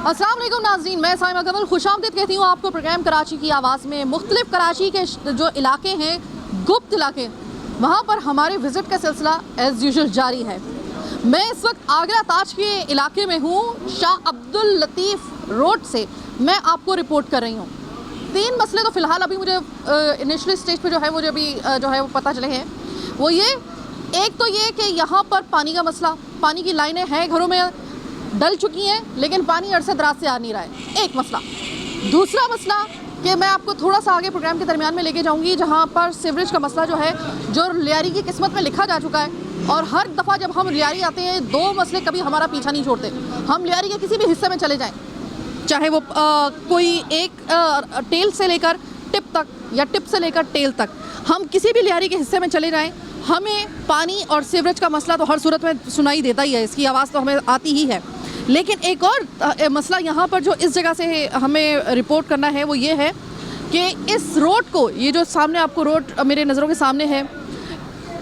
अस्सलाम वालेकुम नाज़रीन, मैं साइमा कमल खुशामदीद कहती हूँ आपको प्रोग्राम कराची की आवाज़ में। मुख्तलिफ कराची के जो इलाके हैं, गुप्त इलाके, वहाँ पर हमारे विज़िट का सिलसिला एज़ यूजुअल जारी है। मैं इस वक्त आगरा ताज के इलाके में हूँ, शाह अब्दुल लतीफ़ रोड से मैं आपको रिपोर्ट कर रही हूँ। 3 मसले तो फ़िलहाल अभी मुझे इनिशियली स्टेज पे जो है मुझे अभी जो है वो पता चले हैं। वो ये, एक तो ये कि यहाँ पर पानी का मसला, पानी की लाइनें हैं घरों में डल चुकी हैं, लेकिन पानी अरसे दराज से आ नहीं रहा है, एक मसला। दूसरा मसला कि मैं आपको थोड़ा सा आगे प्रोग्राम के दरमियान में लेके जाऊंगी, जहाँ पर सीवरेज का मसला जो है, जो लियारी की किस्मत में लिखा जा चुका है। और हर दफ़ा जब हम लियारी आते हैं, 2 मसले कभी हमारा पीछा नहीं छोड़ते। हम लियारी के किसी भी हिस्से में चले जाएँ, चाहे वो कोई एक टेल से लेकर टिप तक या टिप से लेकर टेल तक, हम किसी भी लियारी के हिस्से में चले जाएं, हमें पानी और सीवरेज का मसला तो हर सूरत में सुनाई देता ही है, इसकी आवाज़ तो हमें आती ही है। लेकिन एक और मसला यहाँ पर जो इस जगह से हमें रिपोर्ट करना है वो ये है कि इस रोड को, ये जो सामने आपको रोड मेरे नज़रों के सामने है,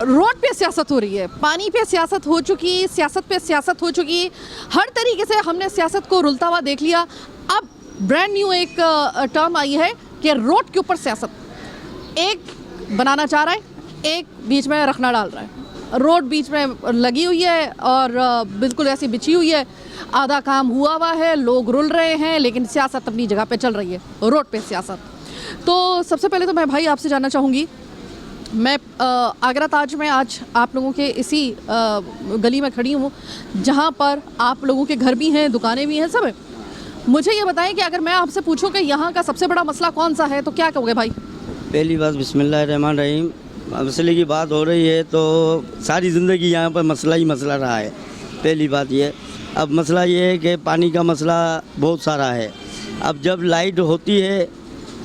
रोड पे सियासत हो रही है, पानी पे सियासत हो चुकी, सियासत पे सियासत हो चुकी। हर तरीके से हमने सियासत को रुलता हुआ देख लिया। अब ब्रांड न्यू एक टर्म आई है कि रोड के ऊपर सियासत। एक बनाना चाह रहा है, एक बीच में रखना डाल रहा है। रोड बीच में लगी हुई है और बिल्कुल ऐसी बिछी हुई है, आधा काम हुआ है, लोग रुल रहे हैं, लेकिन सियासत अपनी जगह पे चल रही है, रोड पे सियासत। तो सबसे पहले तो मैं भाई आपसे जानना चाहूँगी, मैं आगरा ताज में आज आप लोगों के इसी गली में खड़ी हूँ, जहाँ पर आप लोगों के घर भी हैं, दुकानें भी हैं, सब है। मुझे ये बताएं कि अगर मैं आपसे पूछूं कि यहाँ का सबसे बड़ा मसला कौन सा है, तो क्या कहोगे भाई? पहली बात बिस्मिल्लाहिर्रहमानिर्रहीम, मसले की बात हो रही है तो सारी ज़िंदगी यहाँ पर मसला ही मसला रहा है। पहली बात ये, अब मसला ये है कि पानी का मसला बहुत सारा है। अब जब लाइट होती है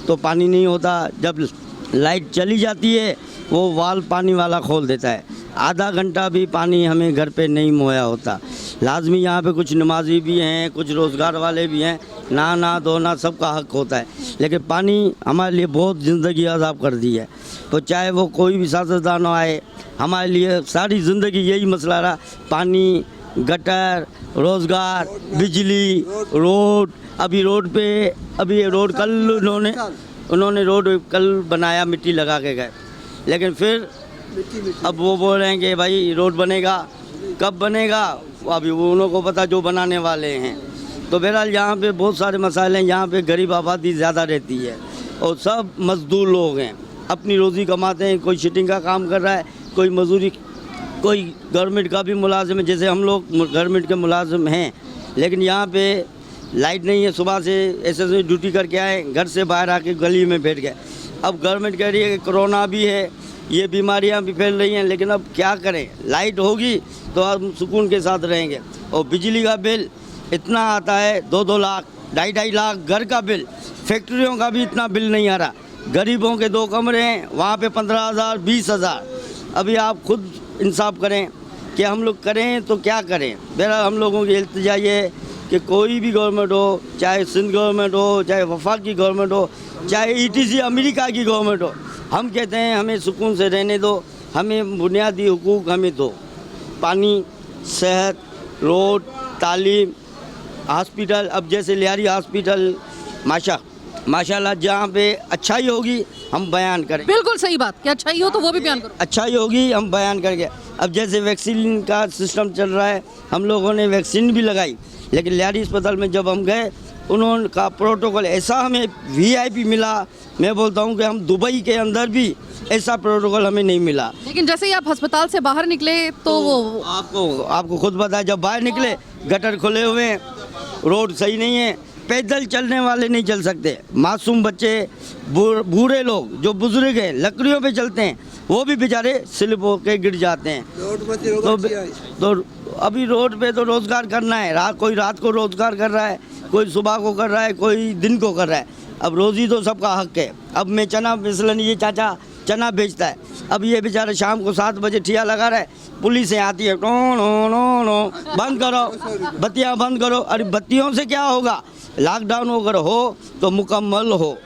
तो पानी नहीं होता, जब लाइट चली जाती है वो वाल पानी वाला खोल देता है, आधा घंटा भी पानी हमें घर पे नहीं मुहैया होता। लाजमी यहाँ पे कुछ नमाजी भी हैं, कुछ रोज़गार वाले भी हैं, नहाना धोना सबका हक होता है, लेकिन पानी हमारे लिए बहुत ज़िंदगी अज़ाब कर दी है। तो चाहे वो कोई भी सियासतदान आए, हमारे लिए सारी ज़िंदगी यही मसला रहा, पानी, गटर, रोज़गार, बिजली, रोड। अभी रोड पे, अभी रोड कल उन्होंने रोड कल बनाया, मिट्टी लगा के गए, लेकिन फिर अब वो बोल रहे हैं कि भाई रोड बनेगा, कब बनेगा अभी वो उन्हों को पता, जो बनाने वाले हैं। तो बहरहाल यहाँ पे बहुत सारे मसाइल हैं। यहाँ पे गरीब आबादी ज़्यादा रहती है और सब मज़दूर लोग हैं, अपनी रोज़ी कमाते हैं। कोई शिटिंग का काम कर रहा है, कोई मजदूरी, कोई गवर्नमेंट का भी मुलाजिम है, जैसे हम लोग गवर्नमेंट के मुलाजिम हैं। लेकिन यहाँ पे लाइट नहीं है, सुबह से ऐसे ड्यूटी करके आए, घर से बाहर आके गली में बैठ गए। अब गवर्नमेंट कह रही है कि कोरोना भी है, ये बीमारियां भी फैल रही हैं, लेकिन अब क्या करें, लाइट होगी तो हम सुकून के साथ रहेंगे। और बिजली का बिल इतना आता है, 2-2 लाख, 2.5 लाख घर का बिल। फैक्ट्रियों का भी इतना बिल नहीं आ रहा। गरीबों के 2 कमरे हैं, वहाँ पे 15,000 20,000। अभी आप खुद इंसाफ करें कि हम लोग करें तो क्या करें। बहरहाल हम लोगों की इल्तिजा ये है कि कोई भी गवर्नमेंट हो, चाहे सिंध गवर्नमेंट हो, चाहे वफाक की गवर्नमेंट हो, चाहे ETC अमेरिका की गवर्नमेंट हो, हम कहते हैं हमें सुकून से रहने दो, हमें बुनियादी हुकूक हमें दो। पानी, सेहत, रोड, तालीम, हॉस्पिटल। अब जैसे लियारी हॉस्पिटल माशाल्लाह जहाँ पे अच्छाई होगी हम बयान करें। बिल्कुल सही बात, क्या अच्छाई हो तो वो भी बयान करो। अच्छाई होगी हम बयान करेंगे। अब जैसे वैक्सीन का सिस्टम चल रहा है, हम लोगों ने वैक्सीन भी लगाई, लेकिन लियारी अस्पताल में जब हम गए, उन्होंने का प्रोटोकॉल ऐसा हमें VIP मिला, मैं बोलता हूँ कि हम दुबई के अंदर भी ऐसा प्रोटोकॉल हमें नहीं मिला। लेकिन जैसे ही आप अस्पताल से बाहर निकले तो वो आपको खुद पता है, जब बाहर निकले गटर खुले हुए हैं, रोड सही नहीं है, पैदल चलने वाले नहीं चल सकते, मासूम बच्चे, बूढ़े लोग जो बुजुर्ग हैं लकड़ियों पे चलते हैं, वो भी बेचारे स्लिप होकर गिर जाते हैं। तो अभी रोड पे तो रोज़गार करना है, कोई रात को रोज़गार कर रहा है, कोई सुबह को कर रहा है, कोई दिन को कर रहा है। अब रोज़ी तो सबका हक है। अब मैं चना मिसलन, ये चाचा चना बेचता है, अब ये बेचारा शाम को 7 बजे ठिया लगा रहा है, पुलिसें आती है, नो बंद करो, बत्तियाँ बंद करो। अरे बत्तियों से क्या होगा, लॉकडाउन अगर हो तो मुकम्मल हो।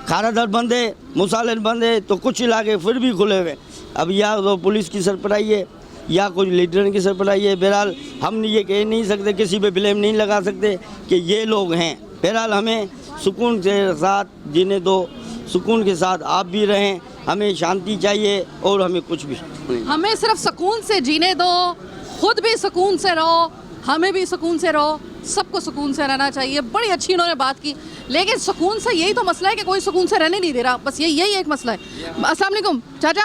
खारा दर बंद है, मुसालिन बंद है, तो कुछ इलाके फिर भी खुले हुए। अब यह तो पुलिस की सरबराही है, या कोई लीडर की सरपराई है। बहरहाल हम ये कह नहीं सकते, किसी पे ब्लेम नहीं लगा सकते कि ये लोग हैं। बहरहाल हमें सुकून के साथ जीने दो, सुकून के साथ आप भी रहें, हमें शांति चाहिए और हमें कुछ भी नहीं। हमें सिर्फ सुकून से जीने दो, खुद भी सुकून से रहो, हमें भी सुकून से रहो, सबको सुकून से रहना चाहिए। बड़ी अच्छी इन्होंने बात की, लेकिन सुकून से यही तो मसला है कि कोई सुकून से रहने नहीं दे रहा, बस यही एक मसला है। अस्सलाम वालेकुम चाचा,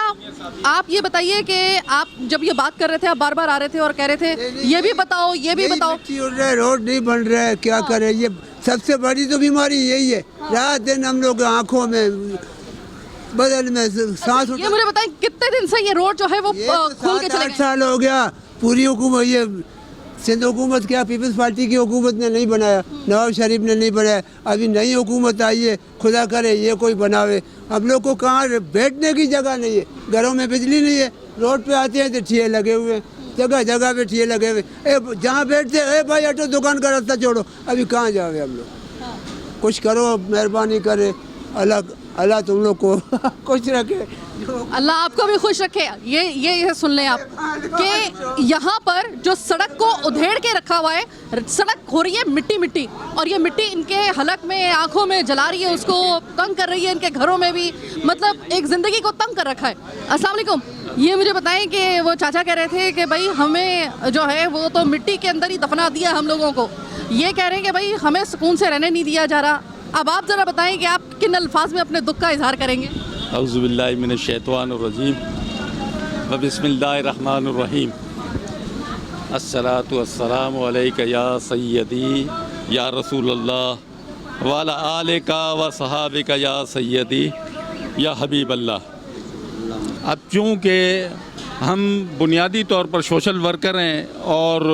आप ये बताइए कि आप जब ये बात कर रहे थे, आप बार बार आ रहे थे और कह रहे थे ये भी बताओ, ये भी बताओ। रोड नहीं बन रहा है, क्या करें? ये सबसे बड़ी तो बीमारी यही है। रात दिन हम लोग आँखों में, बदल में सांस। ये मुझे बताएं कितने दिन से ये रोड जो है वो खोल के चले 8 गए? साल हो गया। पूरी हुकूमत, ये सिंध हुकूमत क्या पीपल्स पार्टी की हुकूमत ने नहीं बनाया, नवाज शरीफ ने नहीं बनाया। अभी नई हुकूमत आई है, खुदा करे ये कोई बनावे। हम लोग को कहाँ बैठने की जगह नहीं है, घरों में बिजली नहीं है, रोड पे आते हैं तो ठिये लगे हुए हैं, जगह जगह पे ठिये लगे हुए। जहाँ बैठते ए भाई हटो, दुकान का रास्ता छोड़ो। अभी कहाँ जावे हम लोग? कुछ करो, मेहरबानी करे। अल्लाह तुम लोग को खुश रखे। अल्लाह आपको भी खुश रखे। ये सुन लें आप कि यहाँ पर जो सड़क को उधेड़ के रखा हुआ है, सड़क हो रही है मिट्टी, और ये मिट्टी इनके हलक में, आंखों में जला रही है, उसको तंग कर रही है, इनके घरों में भी, मतलब एक ज़िंदगी को तंग कर रखा है। अस्सलाम वालेकुम, ये मुझे बताएं कि वो चाचा कह रहे थे कि भाई हमें जो है वो तो मिट्टी के अंदर ही दफना दिया हम लोगों को। ये कह रहे हैं कि भाई हमें सुकून से रहने नहीं दिया जा रहा। अब आप ज़रा बताएं कि आप किन अल्फाज में अपने दुख का इजहार करेंगे? औज़ुबिल्लाहि मिनश्शैतानिर्रजीम व बिस्मिल्लाहिर्रहमानिर्रहीम। अस्सलातु वस्सलामु अलैका या सय्यदी या रसूलल्लाह व अला आलिका व सहाबिका या सय्यदी या हबीबल्लाह। अब चूँकि हम बुनियादी तौर पर सोशल वर्कर हैं और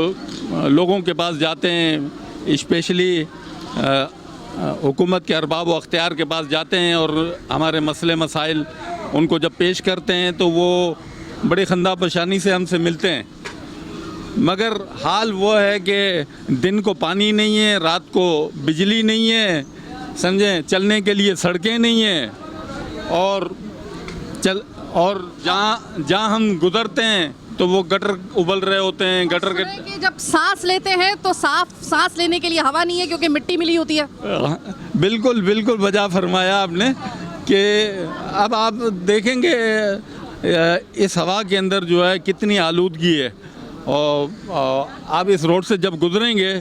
लोगों के पास जाते हैं, स्पेशली हुकूमत के अरबाब व अख्तियार के पास जाते हैं और हमारे मसले मसाइल उनको जब पेश करते हैं तो वो बड़ी खंदा परेशानी से हमसे मिलते हैं। मगर हाल वो है कि दिन को पानी नहीं है, रात को बिजली नहीं है, समझें, चलने के लिए सड़कें नहीं हैं, और जहाँ हम गुज़रते हैं तो वो गटर उबल रहे होते हैं। गटर के जब सांस लेते हैं तो साफ सांस लेने के लिए हवा नहीं है क्योंकि मिट्टी मिली होती है। बिल्कुल बिल्कुल वजह फरमाया आपने कि अब आप देखेंगे इस हवा के अंदर जो है कितनी आलूदगी है, और आप इस रोड से जब गुजरेंगे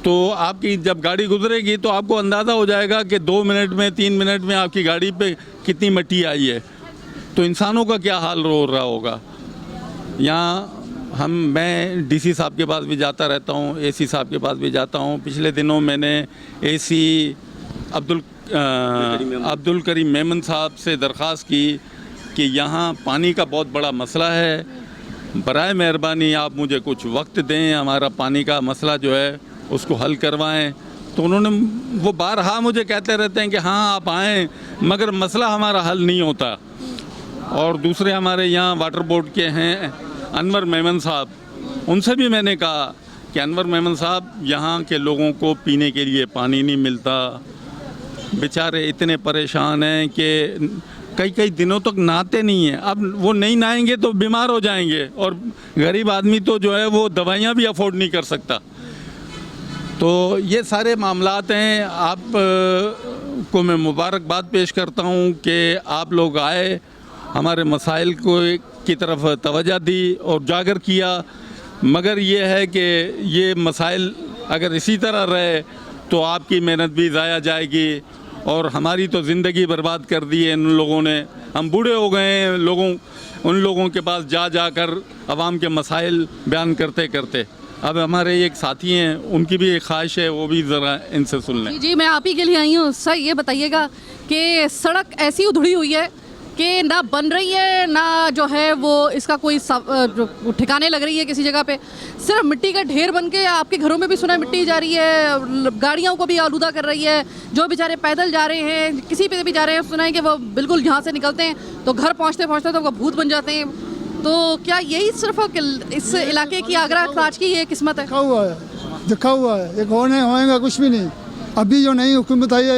तो आपकी जब गाड़ी गुजरेगी तो आपको अंदाज़ा हो जाएगा कि 2 मिनट में 3 मिनट में आपकी गाड़ी पे कितनी मिट्टी आई है। तो इंसानों का क्या हाल हो रहा होगा। यहाँ मैं डीसी साहब के पास भी जाता रहता हूँ, एसी साहब के पास भी जाता हूँ। पिछले दिनों मैंने एसी अब्दुल करीम मेमन साहब से दरख्वास्त की कि यहाँ पानी का बहुत बड़ा मसला है, बराए मेहरबानी आप मुझे कुछ वक्त दें, हमारा पानी का मसला जो है उसको हल करवाएं। तो उन्होंने, वो बारहा मुझे कहते रहते हैं कि हाँ आप आएँ, मगर मसला हमारा हल नहीं होता। और दूसरे हमारे यहाँ वाटर बोर्ड के हैं अनवर मेमन साहब, उनसे भी मैंने कहा कि अनवर मेमन साहब, यहाँ के लोगों को पीने के लिए पानी नहीं मिलता, बेचारे इतने परेशान हैं कि कई दिनों तक नहाते नहीं हैं। अब वो नहीं नहाएंगे तो बीमार हो जाएंगे, और गरीब आदमी तो जो है वो दवाइयाँ भी अफोर्ड नहीं कर सकता। तो ये सारे मामलात हैं। आप को मैं मुबारकबाद पेश करता हूँ कि आप लोग आए, हमारे मसाइल की तरफ तवज्जो दी और उजागर किया। मगर ये है कि ये मसाइल अगर इसी तरह रहे तो आपकी मेहनत भी ज़ाया जाएगी, और हमारी तो ज़िंदगी बर्बाद कर दी है इन लोगों ने। हम बूढ़े हो गए हैं उन लोगों के पास जा कर आवाम के मसाइल बयान करते करते। अब हमारे एक साथी हैं, उनकी भी एक ख्वाहिश है, वो भी ज़रा इनसे सुन लें। जी मैं आप ही के लिए आई हूँ। सर ये बताइएगा कि सड़क ऐसी उधड़ी हुई है कि ना बन रही है, ना जो है वो इसका कोई ठिकाने लग रही है किसी जगह पे, सिर्फ मिट्टी का ढेर बन के। आपके घरों में भी सुना है मिट्टी जा रही है, गाड़ियों को भी आलूदा कर रही है। जो बेचारे पैदल जा रहे हैं, किसी पे भी जा रहे हैं, सुना है कि वो बिल्कुल यहाँ से निकलते हैं तो घर पहुँचते पहुँचते तो वो भूत बन जाते हैं। तो क्या यही सिर्फ इस इलाके की आगरा आज की ये किस्मत है? दिखा हुआ है, एक होएगा कुछ भी नहीं। अभी जो नई हुकूमत आई है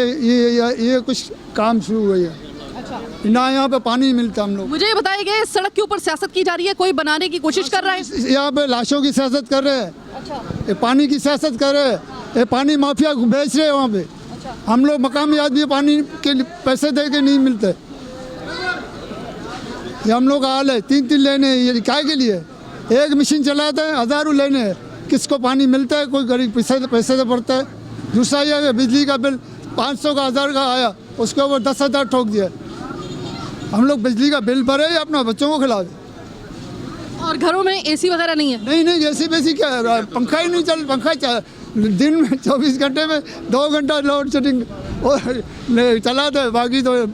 ये कुछ काम शुरू हुई है। अच्छा, ना यहाँ पे पानी मिलता हम लोग। मुझे ये बताइए कि सड़क के ऊपर सियासत की जा रही है, कोई बनाने की कोशिश कर रहा है? यहाँ पे लाशों की सियासत कर रहे हैं, अच्छा ये पानी की सियासत कर रहे हैं, ये पानी माफिया को बेच रहे हैं वहाँ पे। हम लोग मकामी आदमी पानी के लिए पैसे दे के नहीं मिलते। ये हम लोग का हाल है, 3-3 लेने हैं, ये काय के लिए? एक मशीन चलाते हैं, हज़ारों लेने हैं, किसको पानी मिलता है? कोई गरीब पैसे से पड़ता है। दूसरा ये है बिजली का बिल 500 का 1000 का आया, उसके ऊपर 10,000 ठोक दिया। हम लोग बिजली का बिल भरे या अपना बच्चों को खिला दे? और घरों में एसी वगैरह नहीं है? नहीं ऐसी वैसी क्या है, पंखा ही नहीं चल, पंखा दिन में 24 घंटे में 2 घंटा लोड शेडिंग चलाते हैं, बाकी तो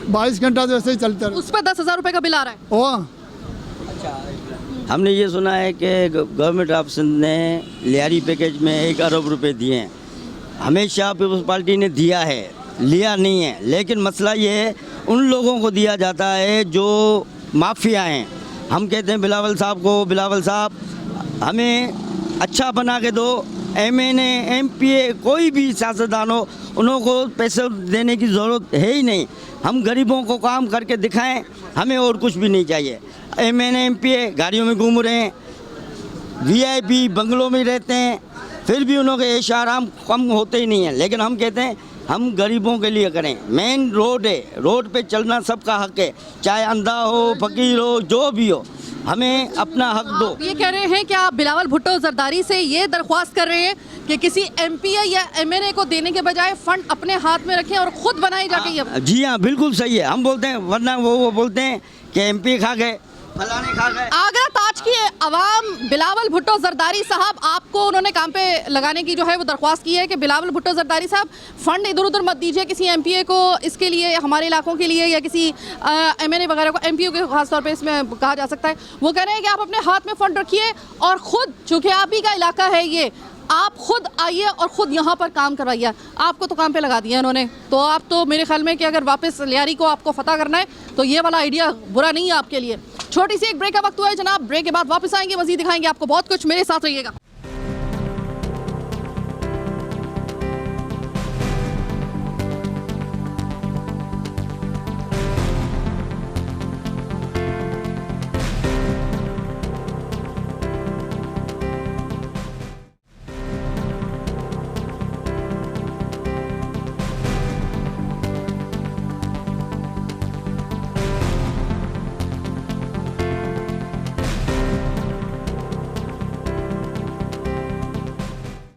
22 घंटा तो ऐसे ही चलता है। उस पर 10,000 रुपये का बिल आ रहा है। ओ हमने ये सुना है कि गवर्नमेंट ऑफ सिंध ने लियारी पैकेज में 1 अरब रुपए दिए हैं। हमेशा पीपल्स पार्टी ने दिया है, लिया नहीं है। लेकिन मसला ये है, उन लोगों को दिया जाता है जो माफिया हैं। हम कहते हैं बिलावल साहब को, बिलावल साहब हमें अच्छा बना के दो। MNA MPA कोई भी सियासतदान हो, उनको पैसे देने की ज़रूरत है ही नहीं। हम गरीबों को काम करके दिखाएं, हमें और कुछ भी नहीं चाहिए। MNA MPA गाड़ियों में घूम रहे हैं, VIP बंगलों में रहते हैं, फिर भी उन्होंने ऐश आराम कम होते ही नहीं है। लेकिन हम कहते हैं हम गरीबों के लिए करें। मेन रोड है, रोड पे चलना सबका हक है, चाहे अंधा हो, फकीर हो, जो भी हो, हमें अपना हक दो। आप ये कह रहे हैं कि आप बिलावल भुट्टो जरदारी से ये दरख्वास्त कर रहे हैं कि किसी MPA या MNA को देने के बजाय फंड अपने हाथ में रखें और खुद बनाए जाके ये। जी हाँ, बिल्कुल सही है। हम बोलते हैं, वरना वो बोलते हैं कि MP खा गए, फलाने खा गए। आगरा ताज की आवाम बिलावल भुट्टो जरदारी साहब, आपको उन्होंने काम पे लगाने की जो है वो दरख्वास्त की है कि बिलावल भुट्टो जरदारी साहब फंड इधर उधर मत दीजिए किसी MPA को इसके लिए, हमारे इलाकों के लिए, या किसी MNA वगैरह को, MPO के खासतौर पे इसमें कहा जा सकता है। वो कह रहे हैं कि आप अपने हाथ में फ़ंड रखिए और ख़ुद, चूँकि आप ही का इलाका है ये, आप खुद आइए और ख़ुद यहाँ पर काम करवाइए। आपको तो काम पे लगा दिया इन्होंने, तो आप तो मेरे ख्याल में कि अगर वापस लियारी को आपको फतह करना है तो ये वाला आइडिया बुरा नहीं है आपके लिए। छोटी सी एक ब्रेक का वक्त हुआ है जनाब, ब्रेक के बाद वापस आएंगे, मज़ीद दिखाएंगे आपको बहुत कुछ। मेरे साथ रहिएगा।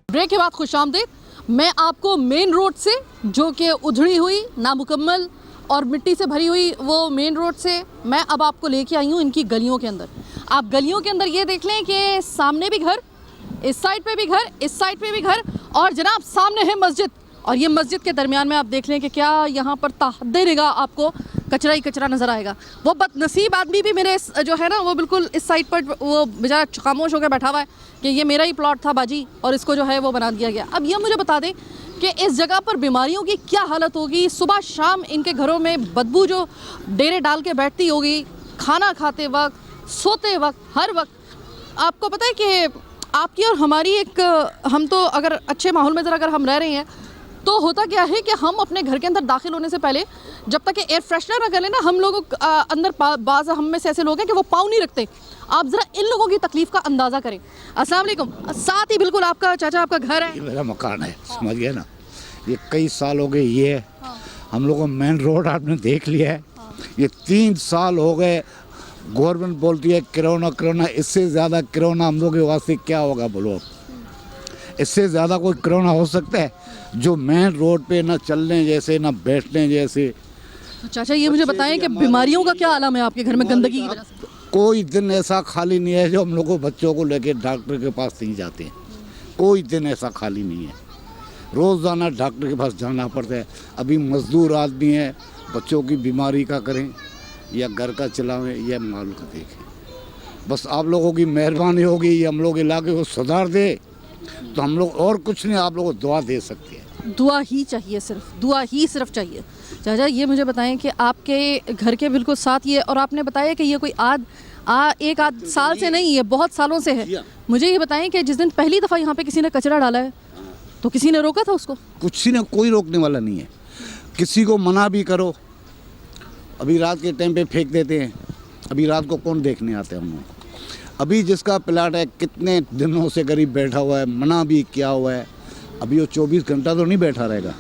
ब्रेक के बाद खुशामदीद। मैं आपको मेन रोड से, जो कि उधड़ी हुई, नामुकम्मल और मिट्टी से भरी हुई वो मेन रोड से, मैं अब आपको लेके आई हूँ इनकी गलियों के अंदर। आप गलियों के अंदर ये देख लें कि सामने भी घर, इस साइड पे भी घर, इस साइड पे भी घर, और जनाब सामने है मस्जिद। और ये मस्जिद के दरमियान में आप देख लें कि क्या यहाँ पर ताहद्दे निगाह आपको कचरा ही कचरा नज़र आएगा। वो बदनसीब आदमी भी मेरे जो है ना, वो बिल्कुल इस साइड पर वो बेचारा खामोश होकर बैठा हुआ है कि ये मेरा ही प्लॉट था बाजी, और इसको जो है वो बना दिया गया। अब ये मुझे बता दें कि इस जगह पर बीमारियों की क्या हालत होगी। सुबह शाम इनके घरों में बदबू जो डेरे डाल के बैठती होगी, खाना खाते वक्त, सोते वक्त, हर वक्त। आपको पता है कि आपकी और हमारी एक, हम तो अगर अच्छे माहौल में ज़रा अगर हम रह रहे हैं तो होता क्या है कि हम अपने घर के अंदर दाखिल होने से पहले जब तक एयर फ्रेशनर ना कर लें ना, हम लोगों अंदर बाज़ हम में से ऐसे लोग हैं कि वो पाँव नहीं रखते। आप ज़रा इन लोगों की तकलीफ़ का अंदाज़ा करें। अस्सलाम वालेकुम। साथ ही बिल्कुल आपका चाचा, आपका घर है? ये मेरा मकान है, समझ गए ना। ये कई साल हो गए, ये है हम लोगों को मेन रोड आपने देख लिया है। ये 3 साल हो गए, गवर्नमेंट बोलती है कोरोना कोरोना, इससे ज़्यादा कोरोना हम लोगों के वास्ते क्या होगा बोलो? इससे ज़्यादा कोई कोरोना हो सकता है? जो मेन रोड पे ना चलने जैसे ना बैठने जैसे। तो चाचा ये मुझे बताएं कि बीमारियों का क्या आलम है आपके घर में गंदगी की वजह से? कोई दिन ऐसा खाली नहीं है जो हम लोग को बच्चों को लेके डॉक्टर के पास नहीं जाते हैं। कोई दिन ऐसा खाली नहीं है, रोज़ाना डॉक्टर के पास जाना पड़ता है। अभी मजदूर आदमी है, बच्चों की बीमारी का करें या घर का चलावें या माल का देखें। बस आप लोगों की मेहरबानी होगी, ये हम लोग इलाके को सुधार दे तो हम लोग और कुछ नहीं, आप लोगों को दुआ दे सकते हैं। दुआ ही चाहिए, सिर्फ दुआ ही सिर्फ चाहिए। चाचा ये मुझे बताएं कि आपके घर के बिल्कुल साथ ये, और आपने बताया कि ये कोई एक आध साल से नहीं, ये बहुत सालों से है। मुझे ये बताएं कि जिस दिन पहली दफ़ा यहाँ पे किसी ने कचरा डाला है तो किसी ने रोका था उसको? कुछ ने, कोई रोकने वाला नहीं है। किसी को मना भी करो अभी रात के टाइम पे फेंक देते हैं, अभी रात को कौन देखने आते हैं हम लोग। अभी जिसका प्लाट है कितने दिनों से गरीब बैठा हुआ है, मना भी किया हुआ है, अभी वो 24 घंटा तो नहीं बैठा रहेगा,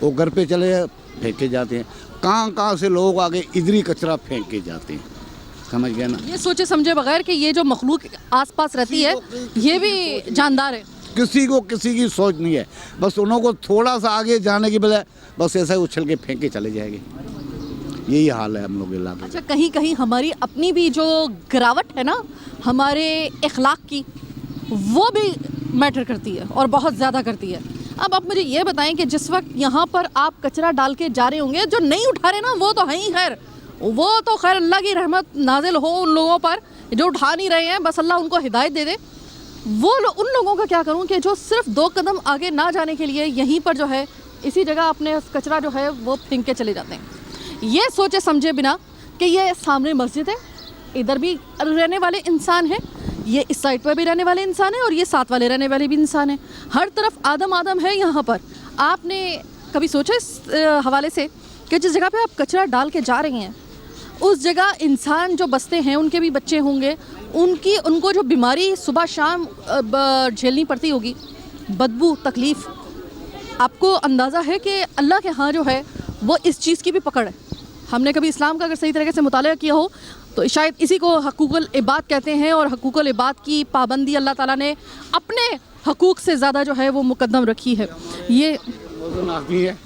वो घर पे चले फेंक के जाते हैं। कहाँ से लोग आगे इधर ही कचरा फेंक के जाते हैं, समझ गए ना। ये सोचे समझे बगैर कि ये जो मखलूक आसपास रहती है ये भी जानदार है। किसी को किसी की सोच नहीं है, बस उन्हों को थोड़ा सा आगे जाने की बजाय बस ऐसा ही उछल के फेंक के चले जाएंगे। यही हाल है हम लोग इलाके का। अच्छा, कहीं कहीं हमारी अपनी भी जो गिरावट है ना हमारे इखलाक की, वो भी मैटर करती है और बहुत ज़्यादा करती है। अब आप मुझे ये बताएं कि जिस वक्त यहाँ पर आप कचरा डाल के जा रहे होंगे, जो नहीं उठा रहे ना वो तो है ही खैर, वो तो खैर अल्लाह की रहमत नाजिल हो उन लोगों पर जो उठा नहीं रहे हैं, बस अल्लाह उनको हिदायत दे दे। उन लोगों का क्या करूं कि जो सिर्फ 2 कदम आगे ना जाने के लिए यहीं पर जो है इसी जगह अपने कचरा जो है वो फेंक के चले जाते हैं, ये सोचे समझे बिना कि ये सामने मस्जिद है, इधर भी रहने वाले इंसान हैं, ये इस साइड पर भी रहने वाले इंसान हैं और ये साथ वाले रहने वाले भी इंसान हैं, हर तरफ आदम आदम है यहाँ पर। आपने कभी सोचा इस हवाले से कि जिस जगह पे आप कचरा डाल के जा रही हैं उस जगह इंसान जो बसते हैं उनके भी बच्चे होंगे, उनको जो बीमारी सुबह शाम झेलनी पड़ती होगी, बदबू, तकलीफ़, आपको अंदाज़ा है कि अल्लाह के यहाँ जो है वो इस चीज़ की भी पकड़ है। हमने कभी इस्लाम का अगर सही तरीके से मुताला किया हो तो शायद इसी को हकूक़ुल इबाद कहते हैं, और हकूक़ुल इबाद की पाबंदी अल्लाह ताला ने अपने हकूक़ से ज़्यादा जो है वो मुकद्दम रखी है। ये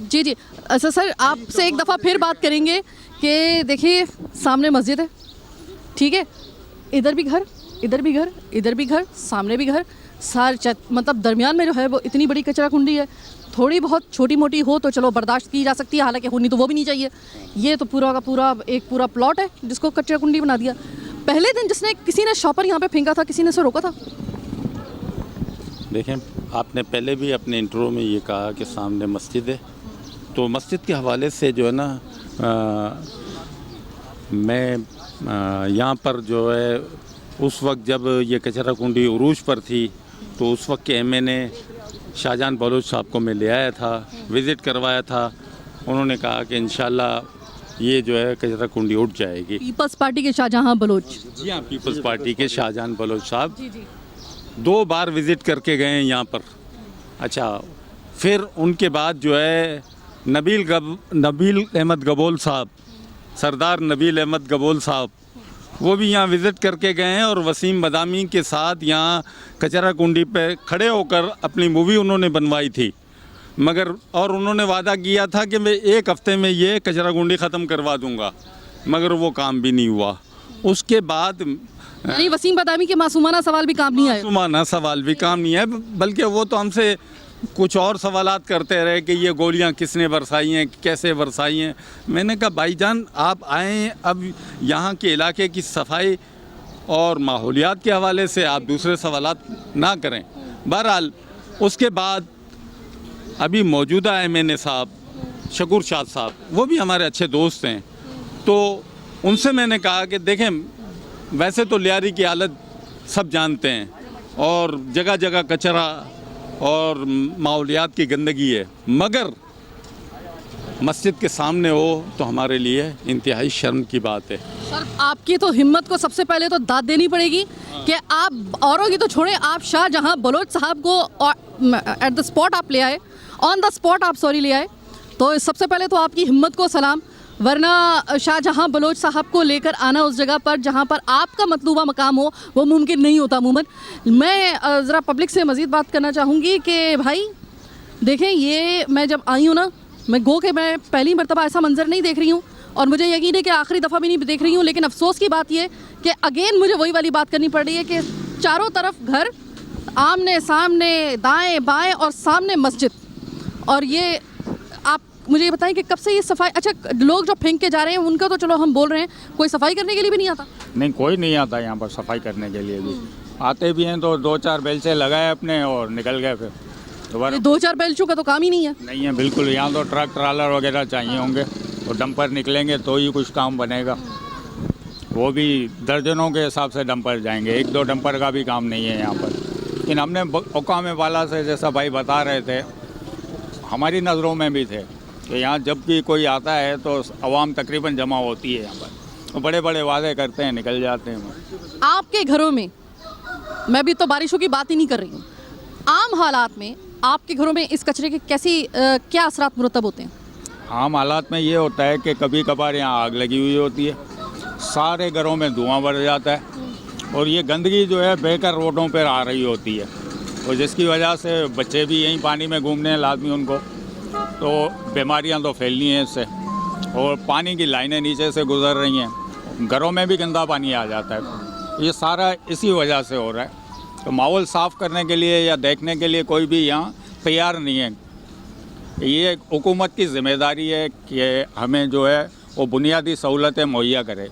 जी जी अच्छा सर, आपसे एक दफ़ा फिर बात करेंगे कि देखिए सामने मस्जिद है, ठीक है, इधर भी घर, इधर भी घर, इधर भी घर, सामने भी घर, मतलब दरमियान में जो है वो इतनी बड़ी कचरा कुंडी है। थोड़ी बहुत छोटी मोटी हो तो चलो बर्दाश्त की जा सकती है, हालांकि होनी तो वो भी नहीं चाहिए। ये तो पूरा का पूरा एक पूरा प्लॉट है जिसको कचरा कुंडी बना दिया। पहले दिन किसी ने शॉपर यहाँ पे फेंका था, किसी ने उसे रोका था? देखें, आपने पहले भी अपने इंट्रो में ये कहा कि सामने मस्जिद है, तो मस्जिद के हवाले से जो है ना मैं यहाँ पर जो है उस वक्त जब ये कचरा कुंडी उरूज पर थी तो उस वक्त के MNA शाहजहां बलोच साहब को मैं ले आया था, विज़िट करवाया था। उन्होंने कहा कि इंशाल्लाह ये जो है कचरा कुंडी उठ जाएगी। पीपल्स पार्टी के शाहजहां बलोच? जी हाँ, पीपल्स पार्टी के शाहजहां बलोच साहब 2 बार विज़िट करके गए हैं यहाँ पर। अच्छा, फिर उनके बाद जो है नबील अहमद गबोल साहब, सरदार नबील अहमद गबोल साहब, वो भी यहाँ विज़िट करके गए हैं और वसीम बदामी के साथ यहाँ कचरा कुंडी पे खड़े होकर अपनी मूवी उन्होंने बनवाई थी, मगर और उन्होंने वादा किया था कि मैं 1 हफ़्ते में ये कचरा कुंडी ख़त्म करवा दूँगा, मगर वो काम भी नहीं हुआ। उसके बाद यानी वसीम बदामी के मासूमाना सवाल भी काम नहीं आए? मासूमाना सवाल भी काम नहीं है, बल्कि वो तो हमसे कुछ और सवालात करते रहे कि ये गोलियां किसने बरसाई हैं, कैसे बरसाई हैं। मैंने कहा भाईजान आप आएँ, अब यहाँ के इलाके की सफाई और माहौलियात के हवाले से आप दूसरे सवालात ना करें। बहरहाल उसके बाद अभी मौजूदा MNA साहब शकूर शाह साहब, वो भी हमारे अच्छे दोस्त हैं, तो उनसे मैंने कहा कि देखें, वैसे तो लियारी की हालत सब जानते हैं और जगह जगह कचरा और माहौलियात की गंदगी है, मगर मस्जिद के सामने हो तो हमारे लिए इंतहाई शर्म की बात है। सर, आपकी तो हिम्मत को सबसे पहले तो दाद देनी पड़ेगी कि आप औरों की तो छोड़ें, आप शाहजहां बलोच साहब को एट द स्पॉट आप ले आए, ऑन द स्पॉट आप ले आए, तो सबसे पहले तो आपकी हिम्मत को सलाम। वरना शाहजहां बलोच साहब को लेकर आना उस जगह पर जहां पर आपका मतलूबा मकाम हो वो मुमकिन नहीं होता अमूमन। मैं ज़रा पब्लिक से मज़ीद बात करना चाहूँगी कि भाई देखें, ये मैं जब आई हूँ ना, मैं मैं पहली मरतबा ऐसा मंजर नहीं देख रही हूँ और मुझे यकीन है कि आखिरी दफ़ा भी नहीं देख रही हूँ, लेकिन अफसोस की बात ये कि अगेन मुझे वही वाली बात करनी पड़ रही है कि चारों तरफ घर, आमने सामने, दाएँ बाएँ और सामने मस्जिद। और ये आप मुझे ये बताएं कि कब से ये सफाई, अच्छा लोग जो फेंक के जा रहे हैं उनका तो चलो हम बोल रहे हैं, कोई सफाई करने के लिए भी नहीं आता? नहीं, कोई नहीं आता यहाँ पर सफाई करने के लिए भी। आते भी हैं तो 2-4 बेलचे लगाए अपने और निकल गए, फिर दोबारा 2-4 बेलचों का तो काम ही नहीं है। नहीं है बिल्कुल, यहाँ तो ट्रक ट्रालर वगैरह चाहिए होंगे और डंपर निकलेंगे तो ही कुछ काम बनेगा, वो भी दर्जनों के हिसाब से डंपर जाएंगे, 1-2 डंपर का भी काम नहीं है यहाँ पर। लेकिन हमने हुकाम वाला से, जैसा भाई बता रहे थे, हमारी नज़रों में भी थे कि यहाँ जब भी कोई आता है तो आवाम तकरीबन जमा होती है यहाँ पर, तो बड़े बड़े वादे करते हैं, निकल जाते हैं। आपके घरों में, मैं भी तो बारिशों की बात ही नहीं कर रही हूँ, आम हालात में आपके घरों में इस कचरे के क्या असरात मुरतब होते हैं? आम हालात में ये होता है कि कभी कभार यहाँ आग लगी हुई होती है, सारे घरों में धुआं बढ़ जाता है और ये गंदगी जो है बहकर रोडों पर आ रही होती है, और जिसकी वजह से बच्चे भी यहीं पानी में घूमने लाजमी उनको, तो बीमारियां तो फैलनी हैं इससे, और पानी की लाइनें नीचे से गुजर रही हैं, घरों में भी गंदा पानी आ जाता है। ये सारा इसी वजह से हो रहा है। तो माहौल साफ़ करने के लिए या देखने के लिए कोई भी यहाँ तैयार नहीं है। ये हुकूमत की ज़िम्मेदारी है कि हमें जो है वो बुनियादी सहूलतें मुहैया करे,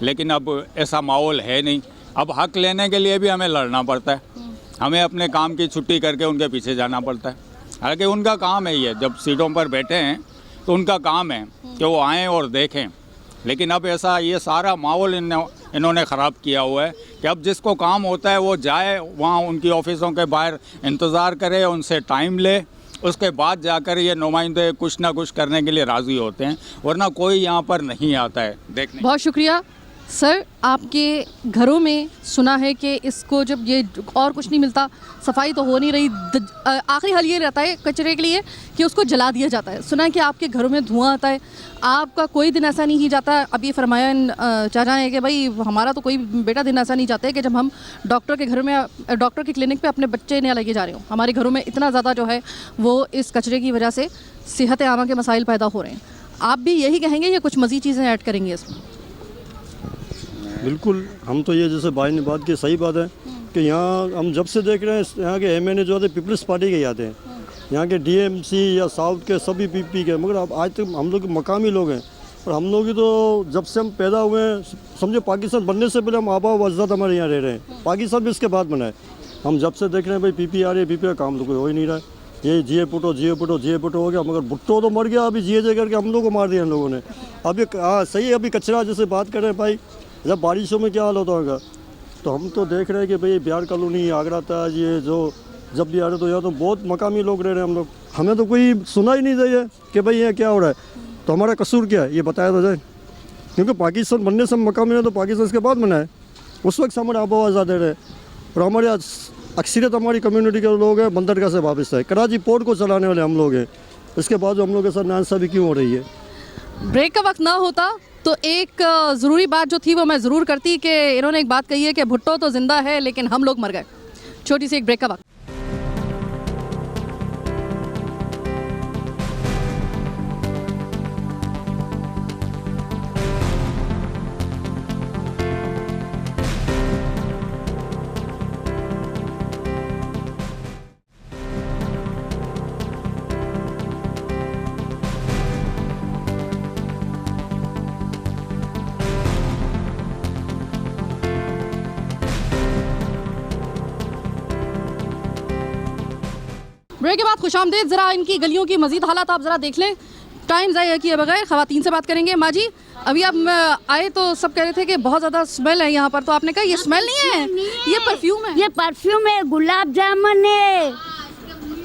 लेकिन अब ऐसा माहौल है नहीं। अब हक लेने के लिए भी हमें लड़ना पड़ता है, हमें अपने काम की छुट्टी करके उनके पीछे जाना पड़ता है। हालांकि उनका काम है ये, जब सीटों पर बैठे हैं तो उनका काम है कि वो आएँ और देखें, लेकिन अब ऐसा ये सारा माहौल इन्होंने ख़राब किया हुआ है कि अब जिसको काम होता है वो जाए वहाँ उनकी ऑफिसों के बाहर इंतज़ार करे, उनसे टाइम ले, उसके बाद जाकर ये नुमाइंदे कुछ ना कुछ करने के लिए राज़ी होते हैं, वरना कोई यहाँ पर नहीं आता है देखने। बहुत शुक्रिया सर। आपके घरों में सुना है कि इसको जब ये और कुछ नहीं मिलता, सफाई तो हो नहीं रही, आखिरी हल ये रहता है कचरे के लिए कि उसको जला दिया जाता है। सुना है कि आपके घरों में धुआं आता है, आपका कोई दिन ऐसा नहीं जाता। अब ये फरमाया चाह रहे हैं कि भाई हमारा तो कोई बेटा दिन ऐसा नहीं जाता है कि जब हम डॉक्टर के घर में, डॉक्टर के क्लिनिक पे अपने बच्चे ने लेके जा रहे हो। हमारे घरों में इतना ज़्यादा जो है वो इस कचरे की वजह से सेहत आमा के मसाइल पैदा हो रहे हैं। आप भी यही कहेंगे या कुछ मज़ीद चीज़ें ऐड करेंगे इसमें? बिल्कुल, हम तो ये जैसे भाई ने बात की सही बात है कि यहाँ हम जब से देख रहे हैं यहाँ के एमएनए जो आते पीपल्स पार्टी के आते हैं, यहाँ के डीएमसी या साउथ के सभी पीपी के, मगर अब आज तक हम लोग मकामी लोग हैं और हम लोग तो जब से हम पैदा हुए हैं, समझो पाकिस्तान बनने से पहले हम आबा व अजदाद हमारे यहाँ रह रहे हैं, पाकिस्तान भी इसके बाद बना है। हम जब से देख रहे हैं भाई पीपी आ रही है, पीपी का काम तो कोई हो ही नहीं रहा है। ये जिए पुटो हो गया, मगर भुट्टो तो मर गया, अभी जिए करके हम लोग को मार दिया इन लोगों ने। अभी सही है, अभी कचरा जैसे बात कर रहे हैं भाई, जब बारिशों में क्या हाल होता होगा, तो हम तो देख रहे हैं कि भाई बिहार कॉलोनी, आगरा था, ये जो जब भी आ रहे तो यहाँ तो बहुत मकामी लोग रह रहे हैं हम लोग, हमें तो कोई सुना ही नहीं चाहिए कि भाई यहाँ क्या हो रहा है, तो हमारा कसूर क्या है ये बताया तो जाए। क्योंकि पाकिस्तान बनने से मकामी ने तो पाकिस्तान इसके बाद बना है, उस वक्त से हमारे आबो आज़ाद रहे और हमारे अक्सरियत हमारी कम्युनिटी के लोग हैं बंदरगाह से वापस है, कराची पोर्ट को चलाने वाले हम लोग हैं। इसके बाद हम लोग के साथ नाइंसाफ़ी क्यों हो रही है? ब्रेक का वक्त ना होता तो एक ज़रूरी बात जो थी वो मैं ज़रूर करती कि इन्होंने एक बात कही है कि भुट्टो तो ज़िंदा है लेकिन हम लोग मर गए। छोटी सी एक ब्रेक का वक्त। ब्रेक के बाद खुशामदीद। ज़रा इनकी गलियों की मज़ीद हालात आप ज़रा देख लें, टाइम ज़ाया किए बगैर ख़वातीन से बात करेंगे। माँ जी, अभी आप आए तो सब कह रहे थे कि बहुत ज़्यादा स्मेल है यहाँ पर, तो आपने कहा ये स्मेल नहीं है, ये परफ्यूम है। ये परफ्यूम है, गुलाब जामुन है,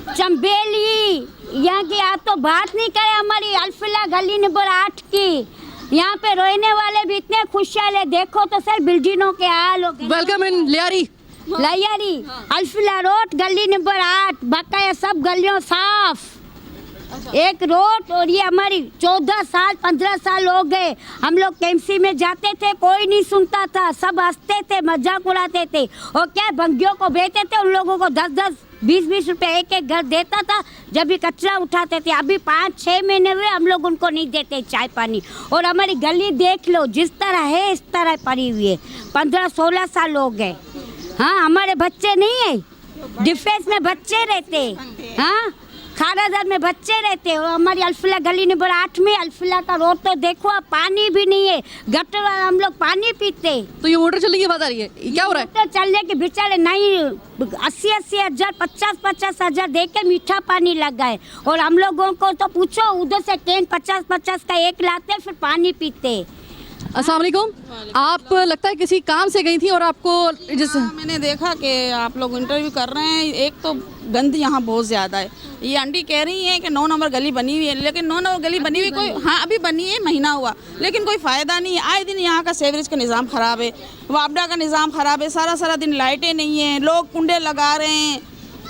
चंबेली। यहाँ की आप तो बात नहीं करें, हमारी अल्फिला गली नंबर 8 की, यहाँ पे रहने वाले भी इतने खुशहाल है, देखो तो सर बिल्डिंगों के हाल हो गए। वेलकम इन लियारी अल्फिला रोड गली नंबर 8, बकाया सब गलियों साफ। एक रोड, और ये हमारी 14 साल 15 साल हो गए, हम लोग केएमसी में जाते थे, कोई नहीं सुनता था, सब हंसते थे, मजाक उड़ाते थे, और क्या भंगियों को बेचते थे, उन लोगों को 10-10 20-20 रुपए एक घर देता था जब भी कचरा उठाते थे। अभी 5-6 महीने हुए हम लोग उनको नहीं देते चाय पानी, और हमारी गली देख लो जिस तरह है इस तरह पड़ी हुई है। 15-16 साल हो गए। हाँ, हमारे बच्चे नहीं है, डिफेंस में बच्चे रहते, हाँ खारादार में बच्चे रहते, और हमारी अल्फिला गली नंबर 8 में अल्फिला का रोड तो देखो, अब पानी भी नहीं है, गटर वाला हम लोग पानी पीते। तो ये मोटर चलने की बात आ रही है, क्या हो रहा है? मोटर चलने के बेचारे नहीं, 80-80 हज़ार 50-50 हज़ार दे के मीठा पानी लगा है, और हम लोगों को तो पूछो, उधर से कैन 50-50 का एक लाते फिर पानी पीते। अस्सलाम वालेकुम। आप लगता है किसी काम से गई थी और आपको जैसे मैंने देखा कि आप लोग इंटरव्यू कर रहे हैं, एक तो गंद यहाँ बहुत ज़्यादा है, ये आंटी कह रही हैं कि 9 नंबर गली बनी हुई है, लेकिन 9 नंबर गली बनी हुई कोई, हाँ अभी बनी है, महीना हुआ, लेकिन कोई फ़ायदा नहीं है। आए दिन यहाँ का सीवरेज का निज़ाम ख़राब है, वापडा का निज़ाम ख़राब है, सारा दिन लाइटें नहीं हैं, लोग कुंडे लगा रहे हैं,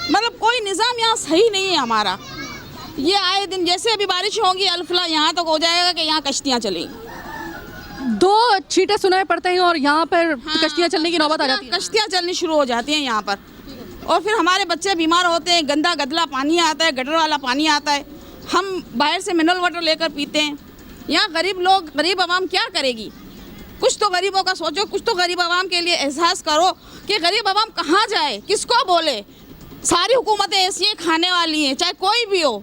मतलब कोई निज़ाम यहाँ सही नहीं है हमारा। ये आए दिन जैसे अभी बारिश होगी अल्फला यहाँ तक हो जाएगा कि यहाँ कश्तियाँ चलेंगी। 2 छींटे सुनाई पड़ते हैं और यहाँ पर कश्तियाँ चलने की नौबत आ जाती है। कश्तियाँ चलनी शुरू हो जाती हैं यहाँ पर, और फिर हमारे बच्चे बीमार होते हैं, गंदा गदला पानी आता है, गटर वाला पानी आता है, हम बाहर से मिनरल वाटर लेकर पीते हैं। यहाँ गरीब लोग, गरीब आवाम क्या करेगी? कुछ तो गरीबों का सोचो, कुछ तो गरीब आवाम के लिए एहसास करो कि गरीब आवाम कहाँ जाए, किसको बोले। सारी हुकूमतें ऐसी हैं, खाने वाली हैं, चाहे कोई भी हो,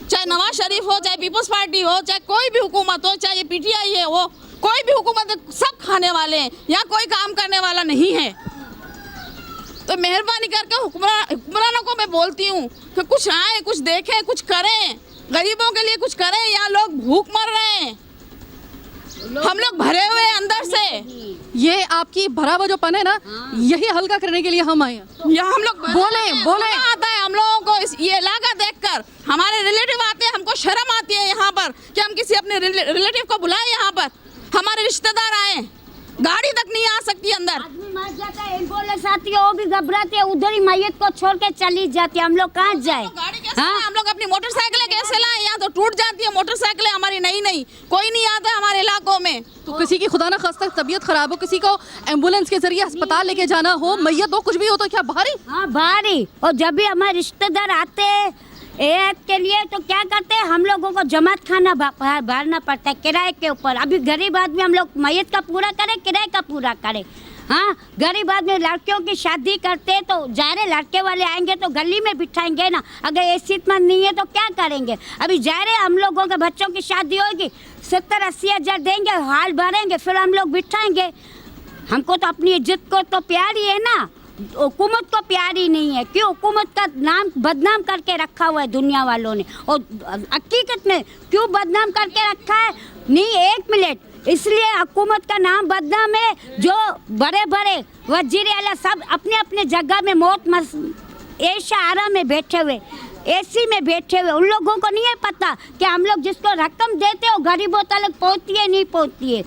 चाहे नवाज शरीफ हो, चाहे पीपल्स पार्टी हो, चाहे कोई भी हुकूमत हो, चाहे ये PTI है, वो कोई भी हुकूमत, सब खाने वाले हैं, यहाँ कोई काम करने वाला नहीं है। तो मेहरबानी करके हुक्मरानों को मैं बोलती हूँ कि कुछ आए, कुछ देखें, कुछ करें, गरीबों के लिए कुछ करें। यहाँ लोग भूख मर रहे हैं, हम लोग भरे हुए हैं अंदर से। ये आपकी भरा हुआ जो पन है ना, यही हल्का करने के लिए हम आए हैं। यहाँ हम लोग बोले आता है हम लोगों को ये इलाका देखकर, हमारे रिलेटिव आते हैं, हमको शर्म आती है यहाँ पर कि हम किसी अपने रिलेटिव को बुलाएं। यहाँ पर हमारे रिश्तेदार आए, गाड़ी तक नहीं आ सकती अंदर। आदमी मर जाता है, एम्बुलेंस आती है, वो भी घबराते हैं, उधर ही मैयत को छोड़ के चली जाती है। हम लोग कहाँ जाए? हम लोग अपनी मोटरसाइकिलें कैसे लाएं? यहाँ तो टूट जाती है मोटरसाइकिलें हमारी, नई कोई नहीं आता है हमारे इलाकों में। तो किसी की खुदा ना खास्ता तबीयत खराब हो, किसी को एम्बुलेंस के जरिए अस्पताल लेके जाना हो, मैयत हो, कुछ भी हो, तो क्या भारी? हाँ भारी। और जब भी हमारे रिश्तेदार आते हैं एक के लिए तो क्या करते हैं, हम लोगों को जमात खाना भरना पड़ता है किराए के ऊपर। अभी गरीब आदमी हम लोग मैयत का पूरा करें, किराए का पूरा करें। हाँ, गरीब आदमी लड़कियों की शादी करते हैं तो जा रहे लड़के वाले आएंगे तो गली में बिठाएंगे ना, अगर एसियतमंद नहीं है तो क्या करेंगे? अभी जा रहे हम लोगों के बच्चों की शादी होगी, 70-80 हज़ार देंगे, हाल भरेंगे, फिर हम लोग बिठाएंगे। हमको तो अपनी इज्जत को तो प्यार ही है ना, हुकूमत को प्यार ही नहीं है। क्यों? हुकूमत का नाम बदनाम करके रखा हुआ है दुनिया वालों ने, और हकीकत में क्यों बदनाम करके रखा है? नहीं, 1 मिनट, इसलिए हुकूमत का नाम बदनाम है। जो बड़े बड़े वजीर आला सब अपने अपने जगह में मौत ऐशा आराम में बैठे हुए, AC में बैठे हुए, उन लोगों को नहीं है पता कि हम लोग जिसको रकम देते हो गरीबों तक पहुँचती है नहीं पहुँचती है,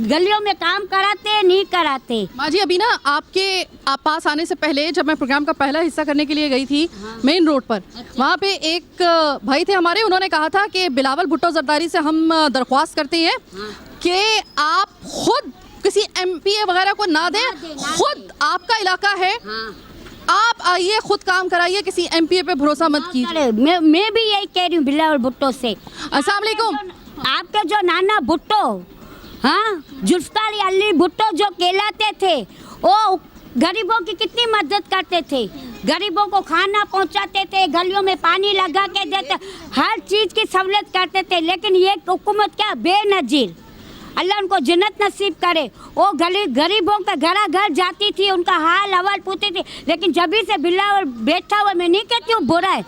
गलियों में काम कराते हैं नहीं कराते। माँ जी, अभी ना आपके पास आने से पहले जब मैं प्रोग्राम का पहला हिस्सा करने के लिए गई थी मेन रोड पर, वहाँ पे एक भाई थे हमारे, उन्होंने कहा था कि बिलावल भुट्टो जरदारी से हम दरख्वास्त करते हैं कि आप खुद किसी MPA वगैरह को ना दें, खुद आपका इलाका है, आप आइए, खुद काम कराइए, किसी MPA पे भरोसा मत कीजिए। मैं भी यही कह रही हूँ बिलावल भुट्टो से। अस्सलाम वालेकुम। आपके जो नाना भुट्टो, हाँ, जुल्फकार अली भुट्टो जो कहलाते थे, वो गरीबों की कितनी मदद करते थे, गरीबों को खाना पहुंचाते थे, गलियों में पानी लगा के देते, हर चीज़ की सहूलत करते थे। लेकिन ये हुकूमत क्या बेनजीर, अल्लाह उनको जन्नत नसीब करे। वो गरीबों का घर जाती थी, उनका हाल हवाल पूछती थी। लेकिन जब से बिलावल बैठा हुआ, मैं नहीं कहती हूँ बुरा है,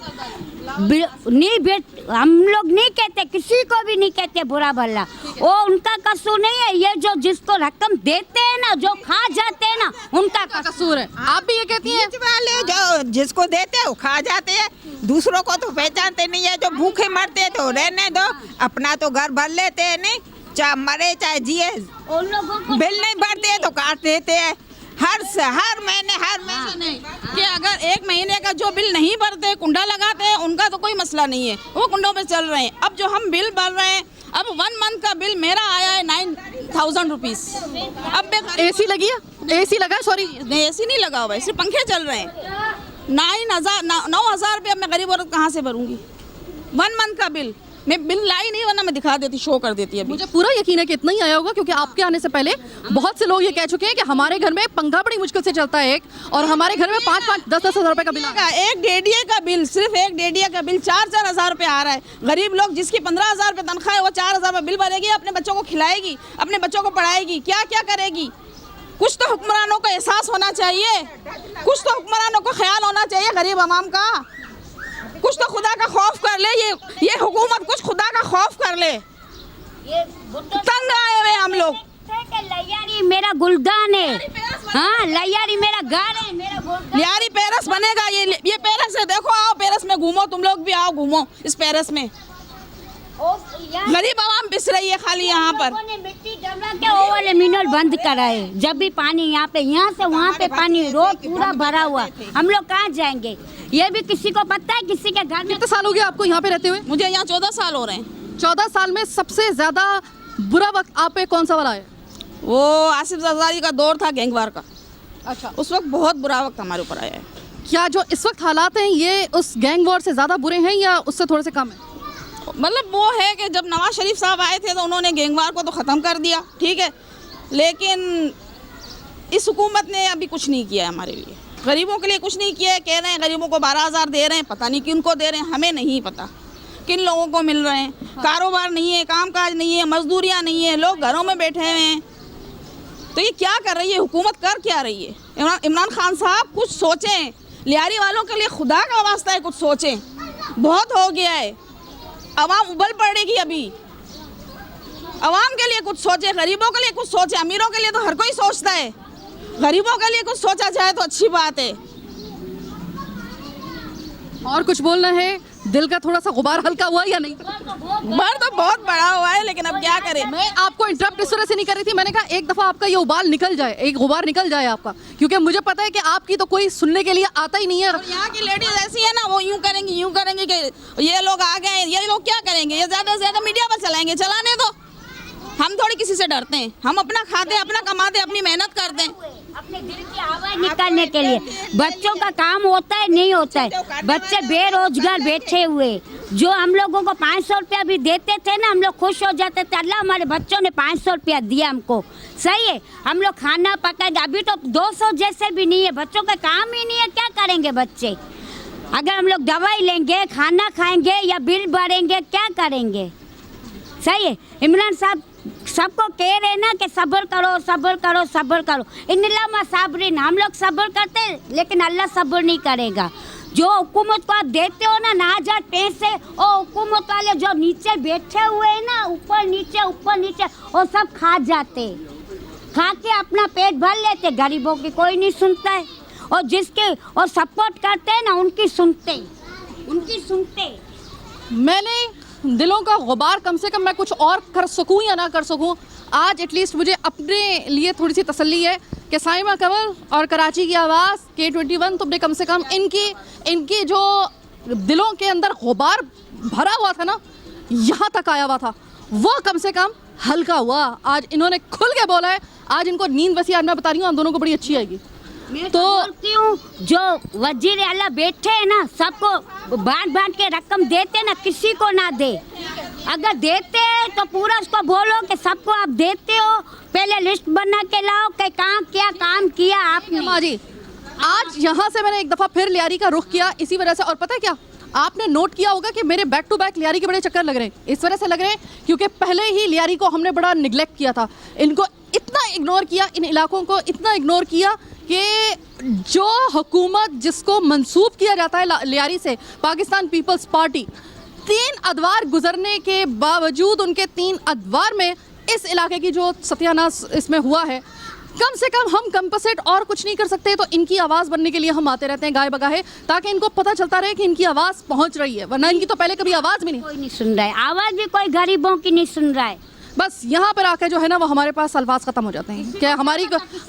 हम लोग नहीं कहते, किसी को भी नहीं कहते बुरा भला, वो उनका कसूर नहीं है। ये जो जिसको रकम देते हैं ना, जो खा जाते हैं ना, उनका कसूर है। आप भी ये कहती हैं? वाले जो जिसको देते हैं वो खा जाते हैं, दूसरों को तो पहचानते नहीं है। जो भूखे मरते हैं तो रहने दो, अपना तो घर भर लेते हैं, नहीं चाहे मरे चाहे जिए। उन लोगों को बिल नहीं भरते हैं तो काट देते हैं हर महीने नहीं कि अगर 1 महीने का जो बिल नहीं भरते, कुंडा लगाते हैं, उनका तो कोई मसला नहीं है, वो कुंडों पे चल रहे हैं। अब जो हम बिल भर रहे हैं, अब 1 मंथ का बिल मेरा आया है 9,000 रुपीज़। अब AC लगी है? AC लगा है? सॉरी, नहीं, AC नहीं लगा हुआ है, सिर्फ पंखे चल रहे हैं। 9,000 रुपये अब मैं गरीब औरत कहाँ से भरूंगी? 1 मंथ का बिल मैं बिल लाई नहीं, वरना मैं दिखा देती, शो कर देती है। मुझे पूरा यकीन है कि इतना ही आया होगा, क्योंकि आपके आने से पहले बहुत से लोग ये कह चुके हैं कि हमारे घर में पंखा बड़ी मुश्किल से चलता है एक, और हमारे घर में 5-5, 10-10 हज़ार रुपए का बिल आता है। एक DDA का बिल, सिर्फ एक DDA का बिल 4-4 हज़ार रुपये आ रहा है। गरीब लोग जिसकी 15,000 रुपये तनख्वाह है, वो 4,000 रुपये बिल भरेगी, अपने बच्चों को खिलाएगी, अपने बच्चों को पढ़ाएगी, क्या क्या करेगी? कुछ तो हुक्मरानों को एहसास होना चाहिए, कुछ तो हुक्मरानों को ख्याल होना चाहिए गरीब आवाम का। कुछ तो खुदा का खौफ कर ले, ये हुकूमत कुछ खुदा का खौफ कर ले। तंग आए हुए हम लोग। मेरा गुलदान है, हाँ लियारी मेरा घर है, मेरा लियारी पेरस बनेगा। ये पेरस है, देखो आओ पेरस में घूमो, तुम लोग भी आओ घूमो इस पेरस में। गरीब आवाम पिस रही है खाली यहाँ पर। मिट्टी डलवा के वो वाले मिनरल बंद कराए। जब भी पानी यहाँ से वहाँ पे पानी रोड पूरा भरा हुआ, हम लोग कहाँ जाएंगे? ये भी किसी को पता है? किसी के घर में। कितने साल हो गए आपको यहाँ पे रहते हुए? मुझे यहाँ 14 साल हो रहे हैं। 14 साल में सबसे ज्यादा बुरा वक्त आप पे कौन सा वाला है? वो आसिफ जरदारी का दौर था गैंगवार का। अच्छा, उस वक्त बहुत बुरा वक्त हमारे ऊपर आया है। क्या जो इस वक्त हालात हैं ये उस गैंग वॉर से ज्यादा बुरे हैं या उससे थोड़े से कम है? मतलब वो है कि जब नवाज शरीफ साहब आए थे तो उन्होंने गैंगवार को तो ख़त्म कर दिया, ठीक है, लेकिन इस हुकूमत ने अभी कुछ नहीं किया है हमारे लिए, गरीबों के लिए कुछ नहीं किया है। कह रहे हैं गरीबों को 12,000 दे रहे हैं, पता नहीं किन को दे रहे हैं, हमें नहीं पता किन लोगों को मिल रहे हैं। कारोबार नहीं है, कामकाज नहीं है, मजदूरियाँ नहीं है, लोग घरों में बैठे हुए हैं। तो ये क्या कर रही है हुकूमत, कर क्या रही है? इमरान खान साहब कुछ सोचें, लियारी वालों के लिए खुदा का वास्ता है कुछ सोचें, बहुत हो गया है। अवाम उबल पड़ेगी अभी। अवाम के लिए कुछ सोचे, गरीबों के लिए कुछ सोचे। अमीरों के लिए तो हर कोई सोचता है, गरीबों के लिए कुछ सोचा जाए तो अच्छी बात है। और कुछ बोलना है? दिल का थोड़ा सा गुबार हल्का हुआ या नहीं? गुबार तो बहुत बड़ा हुआ है, लेकिन अब क्या करें। मैं आपको इंटरप्ट इस तरह से नहीं कर रही थी, मैंने कहा एक दफ़ा आपका ये उबाल निकल जाए, एक गुबार निकल जाए आपका, क्योंकि मुझे पता है कि आपकी तो कोई सुनने के लिए आता ही नहीं है। यहाँ की लेडीज ऐसी है ना, वो यूँ करेंगी कि ये लोग आ गए, ये लोग क्या करेंगे, ये ज़्यादा से ज़्यादा मीडिया पर चलाएंगे, चलाने दो। हम थोड़ी किसी से डरते हैं, हम अपना खाते, अपना कमाते, अपनी मेहनत करते हैं अपने दिल की आवाज निकालने के लिए। बच्चों का काम होता है नहीं होता है, बच्चे बेरोजगार बैठे हुए, जो हम लोगों को 500 रुपया भी देते थे ना, हम लोग खुश हो जाते थे, अल्लाह हमारे बच्चों ने 500 रुपया दिया हमको, सही है, हम लोग खाना पकाएंगे। अभी तो 200 जैसे भी नहीं है, बच्चों का काम ही नहीं है, क्या करेंगे बच्चे? अगर हम लोग दवाई लेंगे, खाना खाएंगे या बिल भरेंगे, क्या करेंगे? सही है, इमरान साहब सबको कह रहे ना कि सब्र करो, सब्र करो, सब्र करो। इन्नल्लाह साबरीन, हम लोग सब्र करते हैं, लेकिन अल्लाह सब्र नहीं करेगा। जो हुकूमत को आप देते हो ना नाजायज पैसे, और हुकूमत वाले जो नीचे बैठे हुए हैं ना, ऊपर नीचे वो सब खा जाते, खा के अपना पेट भर लेते, गरीबों की कोई नहीं सुनता है। और जिसके और सपोर्ट करते हैं ना उनकी सुनते। मैंने दिलों का गुबार कम से कम मैं कुछ और कर सकूं या ना कर सकूं, आज एटलीस्ट मुझे अपने लिए थोड़ी सी तसल्ली है कि साइमा कमल और कराची की आवाज़ K21 तुमने कम से कम इनकी जो दिलों के अंदर गुबार भरा हुआ था ना, यहाँ तक आया हुआ था, वो कम से कम हल्का हुआ। आज इन्होंने खुल के बोला है, आज इनको नींद वैसी आज मैं बता रही हूँ, हम दोनों को बड़ी अच्छी आएगी। मैं तो बोलती हूँ जो वजीर आला बैठे हैं ना, सबको बांट के रकम देते ना, किसी को ना दे। अगर देते हैं तो पूरा उसको बोलो कि सबको आप देते हो, पहले लिस्ट बना के लाओ कि काम किया आपने। माँ जी, आज यहाँ से मैंने एक दफ़ा फिर लियारी का रुख किया इसी वजह से। और पता है क्या, आपने नोट किया होगा कि मेरे बैक टू बैक लियारी के बड़े चक्कर लग रहे हैं, इस वजह से लग रहे हैं क्योंकि पहले ही लियारी को हमने बड़ा निगलेक्ट किया था, इनको इतना इग्नोर किया, इन इलाकों को इतना इग्नोर किया कि जो हुकूमत जिसको मंसूब किया जाता है लियारी से, पाकिस्तान पीपल्स पार्टी, 3 अदवार गुजरने के बावजूद उनके 3 अदवार में इस इलाके की जो सत्यानाश इसमें हुआ है, कम से कम हम कंपसेट और कुछ नहीं कर सकते, तो इनकी आवाज़ बनने के लिए हम आते रहते हैं गाय बगाहे, ताकि इनको पता चलता रहे कि इनकी आवाज़ पहुंच रही है, वरना इनकी तो पहले कभी आवाज़ भी नहीं, कोई नहीं सुन रहा है, आवाज़ भी कोई गरीबों की नहीं सुन रहा है। बस यहाँ पर आके जो है ना वो हमारे पास अल्फाज ख़त्म हो जाते हैं। क्या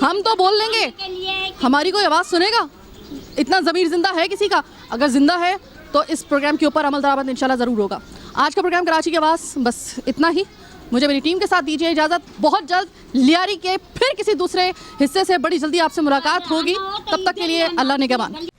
हम तो बोल लेंगे, हमारी कोई आवाज़ सुनेगा? इतना ज़मीर जिंदा है किसी का? अगर जिंदा है तो इस प्रोग्राम के ऊपर अमल दरामद इंशाल्लाह ज़रूर होगा। आज का प्रोग्राम कराची की आवाज़ बस इतना ही। मुझे मेरी टीम के साथ दीजिए इजाज़त। बहुत जल्द लियारी के फिर किसी दूसरे हिस्से से बड़ी जल्दी आपसे मुलाकात होगी। तब तक के लिए अल्लाह निगहबान।